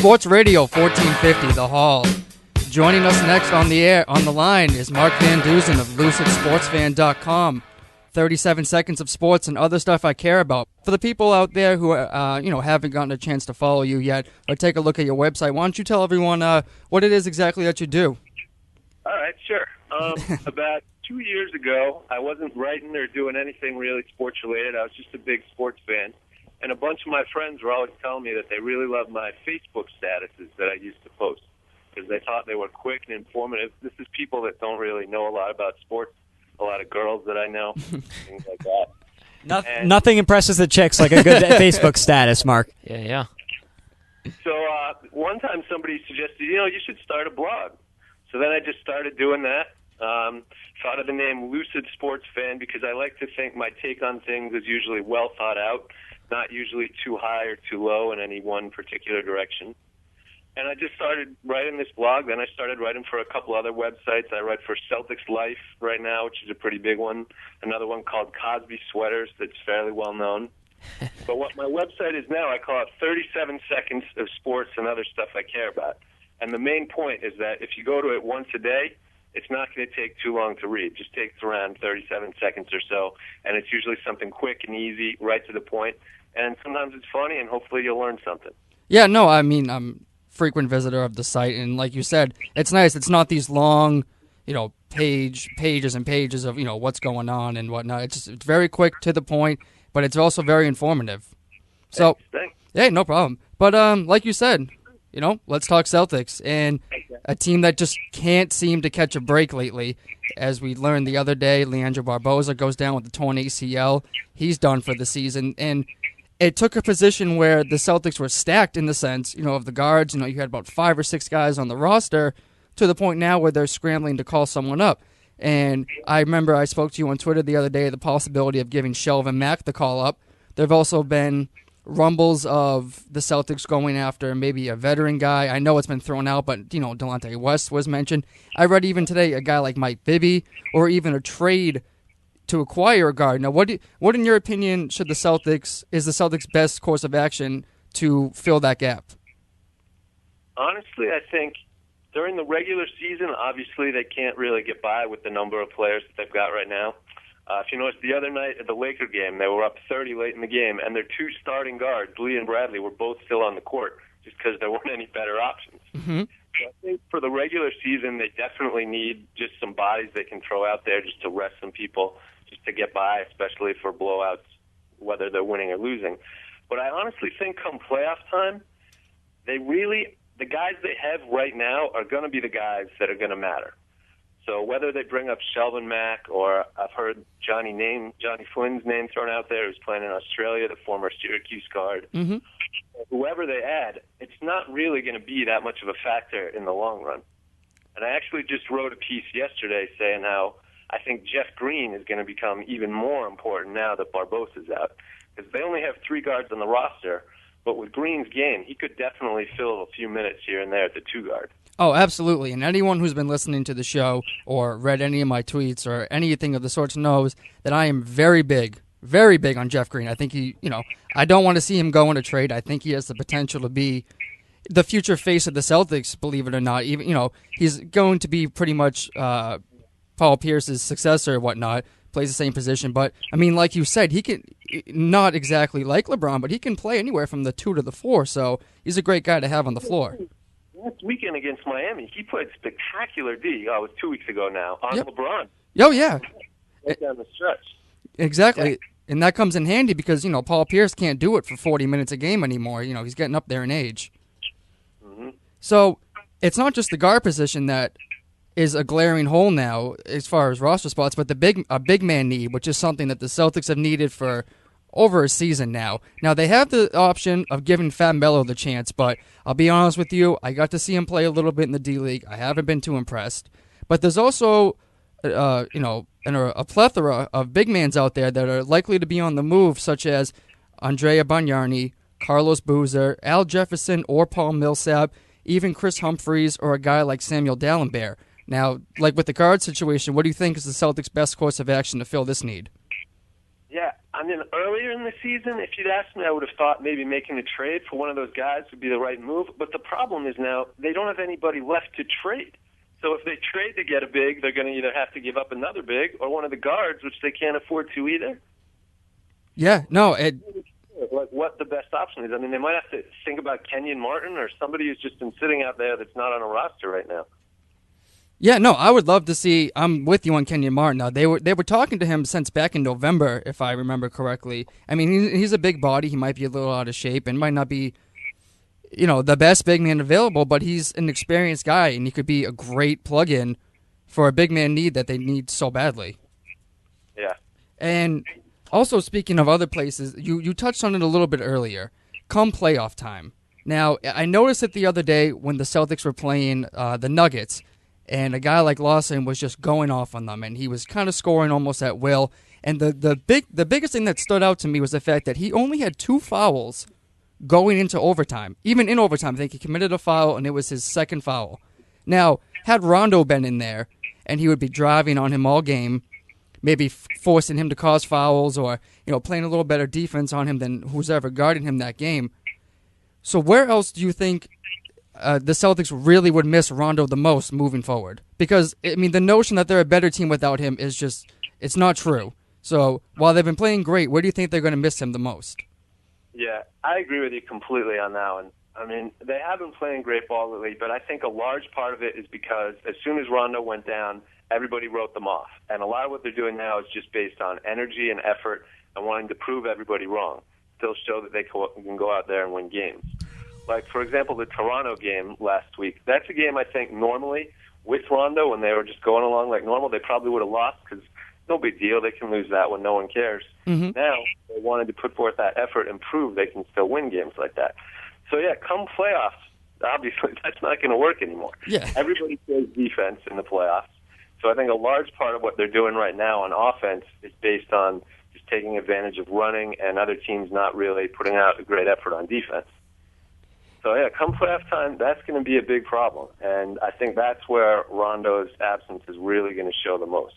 Sports Radio 1450, The Hall. Joining us next on the line is Mark Vandeusen of LucidSportsFan.com. 37 seconds of sports and other stuff I care about. For the people out there who haven't gotten a chance to follow you yet or take a look at your website, why don't you tell everyone what it is exactly that you do? All right, sure. About 2 years ago, I wasn't writing or doing anything really sports-related. I was just a big sports fan. And a bunch of my friends were always telling me that they really loved my Facebook statuses that I used to post because they thought they were quick and informative. This is people that don't really know a lot about sports, a lot of girls that I know, things like that. Nothing impresses the chicks like a good Facebook status, Mark. Yeah. So one time somebody suggested, you should start a blog. So then I just started doing that. Thought of the name Lucid Sports Fan because I like to think my take on things is usually well thought out, not usually too high or too low in any one particular direction. And I just started writing this blog. Then I started writing for a couple other websites. I write for Celtics Life right now, which is a pretty big one. Another one called Cosby Sweaters that's fairly well known. But what my website is now, I call it 37 Seconds of Sports and Other Stuff I Care About. And the main point is that if you go to it once a day, it's not going to take too long to read. It just takes around 37 seconds or so, and it's usually something quick and easy, right to the point. And sometimes it's funny, and hopefully you'll learn something. Yeah, no, I mean, I'm a frequent visitor of the site, and like you said, it's nice. It's not these long, pages and pages of, what's going on and whatnot. It's very quick, to the point, but it's also very informative. So, Thanks. yeah, no problem. But like you said, let's talk Celtics, and a team that just can't seem to catch a break lately. As we learned the other day, Leandro Barbosa goes down with a torn ACL. He's done for the season, and it took a position where the Celtics were stacked in the sense, of the guards. You had about 5 or 6 guys on the roster to the point now where they're scrambling to call someone up. And I remember I spoke to you on Twitter the other day, the possibility of giving Shelvin Mack the call up. There have also been rumbles of the Celtics going after maybe a veteran guy. I know it's been thrown out, but, Delonte West was mentioned. I read even today a guy like Mike Bibby, or even a trade to acquire a guard. Now, what in your opinion is the Celtics' best course of action to fill that gap? Honestly, I think during the regular season, obviously they can't really get by with the number of players that they've got right now. If you notice, the other night at the Laker game, they were up 30 late in the game, and their 2 starting guards, Lee and Bradley, were both still on the court just because there weren't any better options. Mm-hmm. So I think for the regular season, they definitely need just some bodies they can throw out there just to rest some people, just to get by, especially for blowouts, whether they're winning or losing. But I honestly think come playoff time, the guys they have right now are going to be the guys that are going to matter. So whether they bring up Shelvin Mack, or I've heard Johnny Flynn's name thrown out there, who's playing in Australia, the former Syracuse guard, Mm-hmm. Whoever they add, it's not really going to be that much of a factor in the long run. And I actually just wrote a piece yesterday saying how I think Jeff Green is going to become even more important now that Barbosa's out, because they only have 3 guards on the roster, but with Green's game, he could definitely fill a few minutes here and there at the 2 guard. Oh, absolutely. And anyone who's been listening to the show or read any of my tweets or anything of the sorts knows that I am very big on Jeff Green. I think I don't want to see him go in a trade. I think he has the potential to be the future face of the Celtics, believe it or not. Even, he's going to be pretty much Paul Pierce's successor or whatnot, plays the same position. But, I mean, like you said, he can, not exactly like LeBron, but he can play anywhere from the 2 to the 4. So he's a great guy to have on the floor. Last weekend against Miami, he played spectacular D. Oh, it was 2 weeks ago now, on LeBron. Oh, yeah. Right down the stretch. Exactly. Yeah. And that comes in handy because, Paul Pierce can't do it for 40 minutes a game anymore. He's getting up there in age. Mm-hmm. So it's not just the guard position that is a glaring hole now as far as roster spots, but a big man need, which is something that the Celtics have needed for over a season now. Now, they have the option of giving Fat Melo the chance, but I'll be honest with you, I got to see him play a little bit in the D-League. I haven't been too impressed. But there's also, a plethora of big mans out there that are likely to be on the move, such as Andrea Bargnani, Carlos Boozer, Al Jefferson, or Paul Millsap, even Chris Humphries, or a guy like Samuel Dalembert. Now, like with the guard situation, what do you think is the Celtics' best course of action to fill this need? Yeah, I mean, earlier in the season, if you'd asked me, I would have thought maybe making a trade for one of those guys would be the right move. But the problem is now they don't have anybody left to trade. So if they trade to get a big, they're going to either have to give up another big or one of the guards, which they can't afford to either. Yeah, no, like what the best option is. I mean, they might have to think about Kenyon Martin or somebody who's just been sitting out there that's not on a roster right now. Yeah, no, I would love to see. I'm with you on Kenyon Martin. Now they were talking to him since back in November, if I remember correctly. I mean, he's a big body. He might be a little out of shape and might not be, the best big man available. But he's an experienced guy, and he could be a great plug-in for a big man need that they need so badly. Yeah. And also, speaking of other places, you touched on it a little bit earlier. Come playoff time. Now, I noticed it the other day when the Celtics were playing the Nuggets. And a guy like Lawson was just going off on them, and he was kind of scoring almost at will. And the biggest thing that stood out to me was the fact that he only had 2 fouls going into overtime. Even in overtime, I think he committed a foul, and it was his second foul. Now, had Rondo been in there, and he would be driving on him all game, maybe forcing him to cause fouls or playing a little better defense on him than who's ever guarding him that game. So where else do you think the Celtics really would miss Rondo the most moving forward? Because, I mean, the notion that they're a better team without him is just, it's not true. So while they've been playing great, where do you think they're going to miss him the most? Yeah, I agree with you completely on that one. I mean, they have been playing great ball lately, but I think a large part of it is because as soon as Rondo went down, everybody wrote them off. And a lot of what they're doing now is just based on energy and effort and wanting to prove everybody wrong. Still show that they can go out there and win games. Like, for example, the Toronto game last week. That's a game I think normally with Rondo, when they were just going along like normal, they probably would have lost because no big deal. They can lose that when no one cares. Mm-hmm. Now they wanted to put forth that effort and prove they can still win games like that. So, yeah, come playoffs, obviously that's not going to work anymore. Yeah. Everybody plays defense in the playoffs. So I think a large part of what they're doing right now on offense is based on just taking advantage of running and other teams not really putting out a great effort on defense. So, yeah, come playoff time, that's going to be a big problem. And I think that's where Rondo's absence is really going to show the most.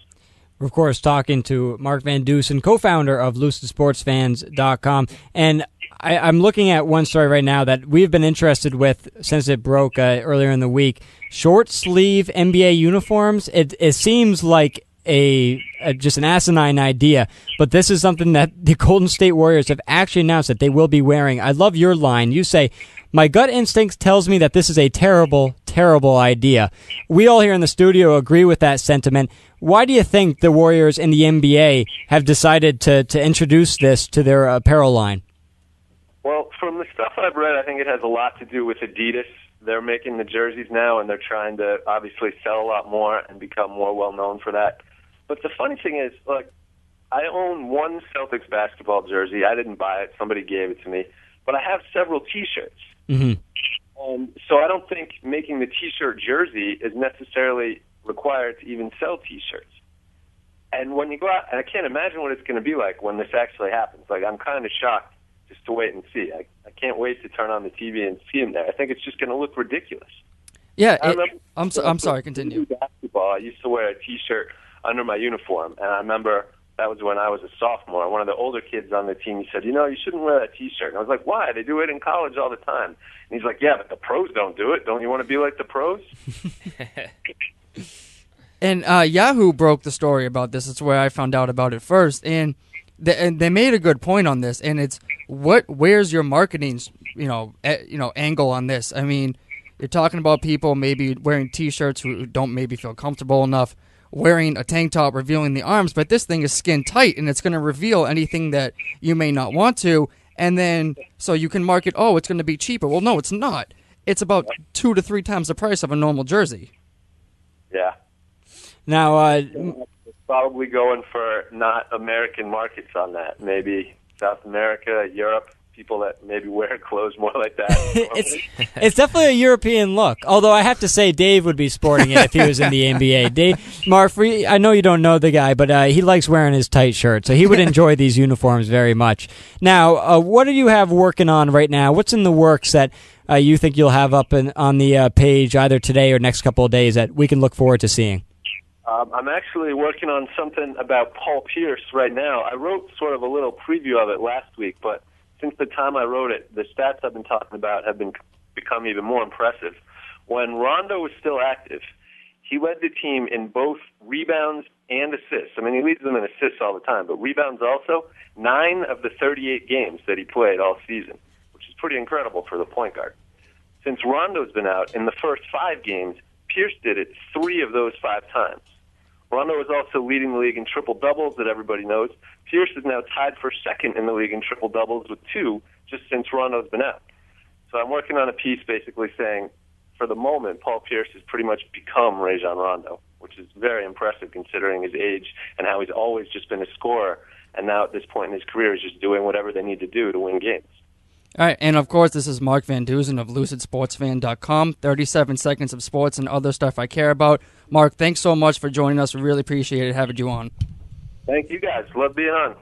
We're, of course, talking to Mark Vandeusen, co-founder of LucidSportsFans.com. And I'm looking at one story right now that we've been interested with since it broke earlier in the week. Short sleeve NBA uniforms. It seems like just an asinine idea, but this is something that the Golden State Warriors have actually announced that they will be wearing. I love your line. You say, "My gut instinct tells me that this is a terrible, terrible idea." We all here in the studio agree with that sentiment. Why do you think the Warriors and the NBA have decided to introduce this to their apparel line? Well, from the stuff I've read, I think it has a lot to do with Adidas. They're making the jerseys now, and they're trying to obviously sell a lot more and become more well-known for that. But the funny thing is, look, I own one Celtics basketball jersey. I didn't buy it. Somebody gave it to me. But I have several T-shirts. Mm-hmm. So I don't think making the T-shirt jersey is necessarily required to even sell T-shirts. And when you go out, and I can't imagine what it's going to be like when this actually happens. Like, I'm kind of shocked just to wait and see. I can't wait to turn on the TV and see him there. I think it's just going to look ridiculous. Yeah, I'm sorry, continue. Basketball, I used to wear a T-shirt under my uniform, and I remember that was when I was a sophomore. One of the older kids on the team, he said, you shouldn't wear that T-shirt. And I was like, why? They do it in college all the time. And he's like, yeah, but the pros don't do it. Don't you want to be like the pros? And Yahoo broke the story about this. It's where I found out about it first. And they made a good point on this. And it's where's your marketing, angle on this? I mean, you're talking about people maybe wearing T-shirts who don't maybe feel comfortable enough wearing a tank top revealing the arms, but this thing is skin tight and it's going to reveal anything that you may not want to. And then so you can market, it's going to be cheaper. Well, no, it's not. It's about 2 to 3 times the price of a normal jersey. Yeah. Now, probably going for not American markets on that. Maybe South America, Europe, people that maybe wear clothes more like that. It's definitely a European look. Although I have to say, Dave would be sporting it if he was in the NBA. Dave, Mark, I know you don't know the guy, but he likes wearing his tight shirt, so he would enjoy these uniforms very much. Now, what do you have working on right now? What's in the works that you think you'll have up on the page either today or next couple of days that we can look forward to seeing? I'm actually working on something about Paul Pierce right now. I wrote sort of a little preview of it last week, but since the time I wrote it, the stats I've been talking about have become even more impressive. When Rondo was still active, he led the team in both rebounds and assists. I mean, he leads them in assists all the time, but rebounds also, 9 of the 38 games that he played all season, which is pretty incredible for the point guard. Since Rondo's been out, in the first 5 games, Pierce did it 3 of those 5 times. Rondo is also leading the league in triple-doubles that everybody knows. Pierce is now tied for second in the league in triple-doubles with 2 just since Rondo's been out. So I'm working on a piece basically saying, for the moment, Paul Pierce has pretty much become Rajon Rondo, which is very impressive considering his age and how he's always just been a scorer, and now at this point in his career is just doing whatever they need to do to win games. All right, and of course, this is Mark Vandeusen of LucidSportsFan.com. 37 seconds of sports and other stuff I care about. Mark, thanks so much for joining us. We really appreciate it having you on. Thank you, guys. Love being on.